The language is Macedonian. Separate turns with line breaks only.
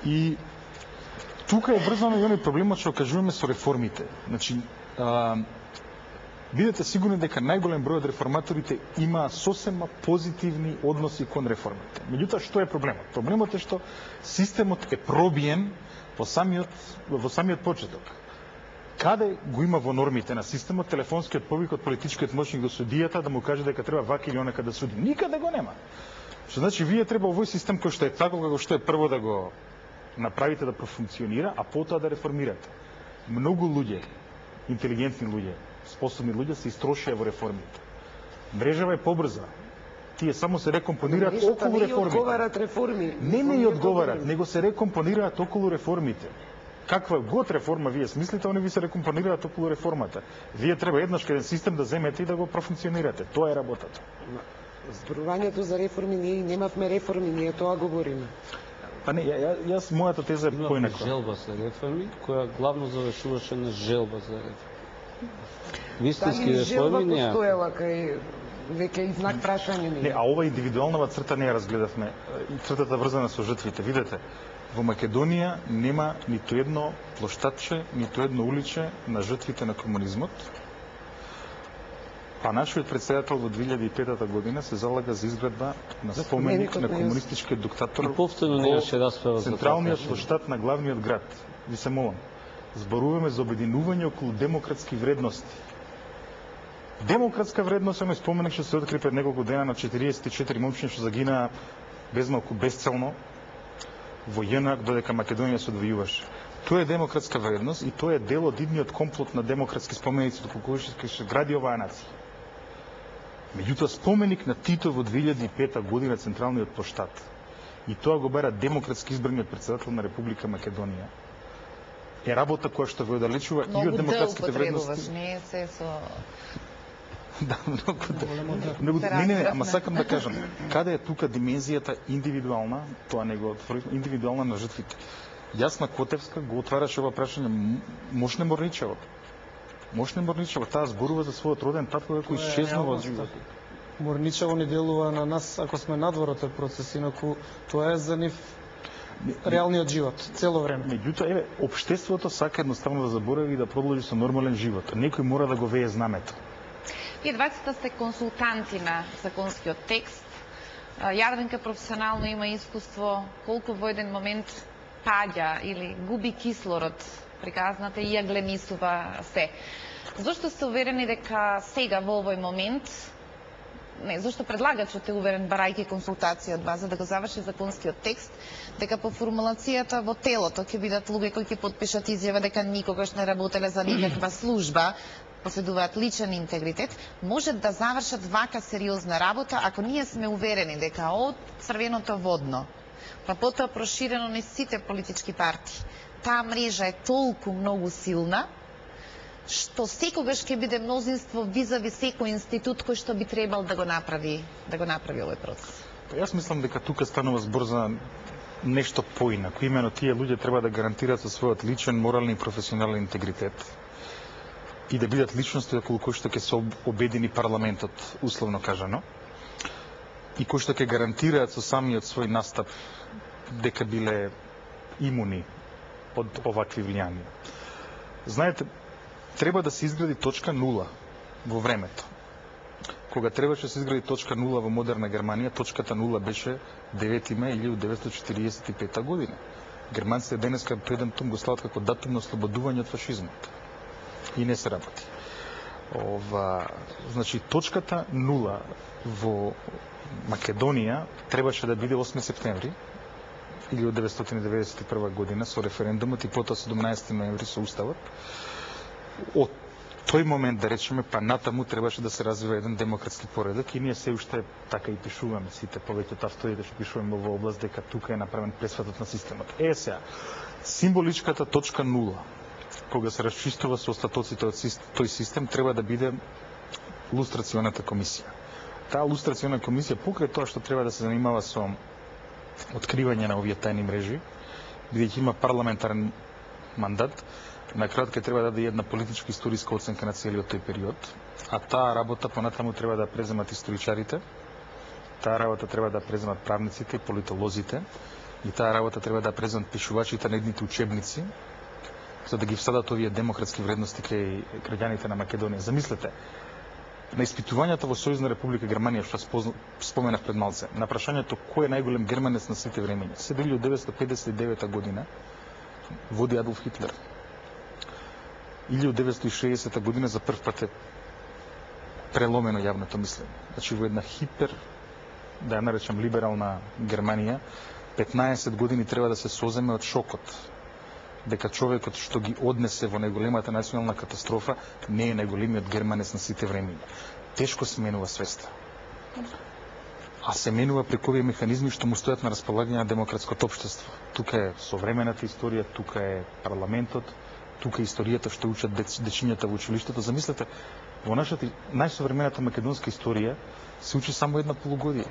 И тука е врзано и оној проблемот што кажуваме со реформите. Значи, бидете сигурни дека најголем број од реформаторите има сосема позитивни односи кон реформите. Меѓутоа, што е проблемот? Проблемот е што системот е пробиен во самиот почеток. Каде го има во нормите на системот телефонскиот повик од политичкиот моќник до судијата да му каже дека треба вака или онака да суди? Никаде го нема. Што значи вие треба овој систем кој што е таков како што е прво да го направите да профункционира, а потоа да реформирате. Многу луѓе, интелигентни луѓе, способни луѓе се истрошија во реформите. Мрежава е побрза. Тие само се рекомпонираат околу реформите. Не ја одговарат, него се рекомпонираат околу реформите. Каква год реформа вие смислите, они ви се рекомпонираат околу реформата. Вие треба еднаш еден систем да земете и да го профункционирате. Тоа е работата.
Зборувањето за реформи, ние немавме реформи, ние тоа говориме.
Па не, јас мојата теза е поинаква.
Желба за реформи, која главно завршуваше на желба за реформи. Вистински реформи
не постоела кај веќе и знак прашање
не. А ова индивидуалната црта не ја разгледавме. Цртата врзана со жртвите. Видете, во Македонија нема ниту едно плоштадче, ниту едно уличе на жртвите на комунизмот. А нашиот председател во 2005 година се залага за изградба на споменик на комунистичкиот диктатор
во
централниот плоштад на главниот град. Ви се молам, зборуваме за обединување околу демократски вредности. Демократска вредност е споменик што се откри пред неколку дена на 44 момчиња што загинаа безмалку безцелно во ЈНАК додека Македонија се одвојуваше. Тоа е демократска вредност и тоа е дел од идниот комплот на демократски споменици до кој што се гради оваа нација. Меѓутоа, споменик на Тито во 2005 година централниот плоштад и тоа го бара демократски избраниот председател на Република Македонија е работа која што ве оддалечува и од демократските вредности.
Не се со
Да, многу. Не, ама сакам да кажам, каде е тука димензијата индивидуална, тоа не го отворив, индивидуална на жртвите. Јас на Котевска го отвараше ова прашање Мошне Морничево. Мошне Морничево, таа зборува за својот роден татко кој исчезнува од живот.
Морничево ни делува на нас ако сме надвор од тој процес, инаку тоа е за нив реалниот живот, цело време.
Меѓутоа, еве, општеството сака едноставно да заборави и да продолжи со нормален живот. Некој мора да го вее знамето.
Вие двајцата сте консултанти на законскиот текст. Јарвенка професионално има искуство колку во еден момент паѓа или губи кислород при казната и ја глемисува се. Зошто сте уверени дека сега во овој момент, зошто предлагачот е уверен, барајќи консултација од вас за да го заврши законскиот текст, дека по формулацијата во телото ќе бидат луѓе кои ќе потпишат изјава дека никогаш не работеле за никаква служба, поседуваат личен интегритет, може да завршат вака сериозна работа ако ние сме уверени дека од црвеното водно, па потоа проширено на сите политички партии, таа мрежа е толку многу силна, што секогаш ќе биде мнозинство визави секој институт кој што би требал да го направи овој процес.
Јас мислам дека тука станува збор за нешто поинако. Имено тие луѓе треба да гарантираат со својот личен, морален и професионален интегритет и да бидат личности околу кои што ќе се обедини парламентот, условно кажано, и кои што ќе гарантираат со самиот свој настап дека биле имуни од овакви влијанија. Знаете, треба да се изгради точка нула во времето. Кога требаше да се изгради точка нула во модерна Германија, точката нула беше 9 мај 1945 година. Германците денеска предемтум го слават како датум на ослободување од фашизмот. И не се работи. Значи, точката нула во Македонија требаше да биде 8 септември 1991 година со референдумот и потоа 17 ноември со уставот. Од тој момент, да речеме, па натаму требаше да се развива еден демократски поредок и ние се уште така и пишуваме сите повеќе автодите што пишуваме во област дека тука е направен пресватот на системот. Сега, символичката точка нула, кога се расчистува со остатоците од тој систем, треба да биде лустрационата комисија. Таа лустрационна комисија, покрај тоа што треба да се занимава со откривање на овие тајни мрежи, бидејќи има парламентарен мандат, на крај ќе треба да даде една политичка историска оценка на целиот тој период, а таа работа понатаму треба да преземат историчарите, таа работа треба да преземат правниците и политолозите, и таа работа треба да преземат пишувачите на едните учебници, за да ги всадат овие демократски вредности кај граѓаните на Македонија. Замислете, на испитувањата во Сојузна република Германија, што споменав пред малце, на прашањето кој е најголем германец на сите времења, се 1959 година води Адолф Хитлер. 1960 година за прв пат е преломено јавното мислење. Значи во една да ја наречам либерална Германија, 15 години треба да се соземе од шокот дека човекот што ги однесе во најголемата национална катастрофа не е најголемиот германец на сите времења. Тешко се менува свеста. А се менува преку овие механизми што му стојат на располагање на демократското општество. Тука е современата историја, тука е парламентот, тука е историјата што учат дечињата во училиштето. Замислете, во нашата најсовремената македонска историја се учи само една полугодие.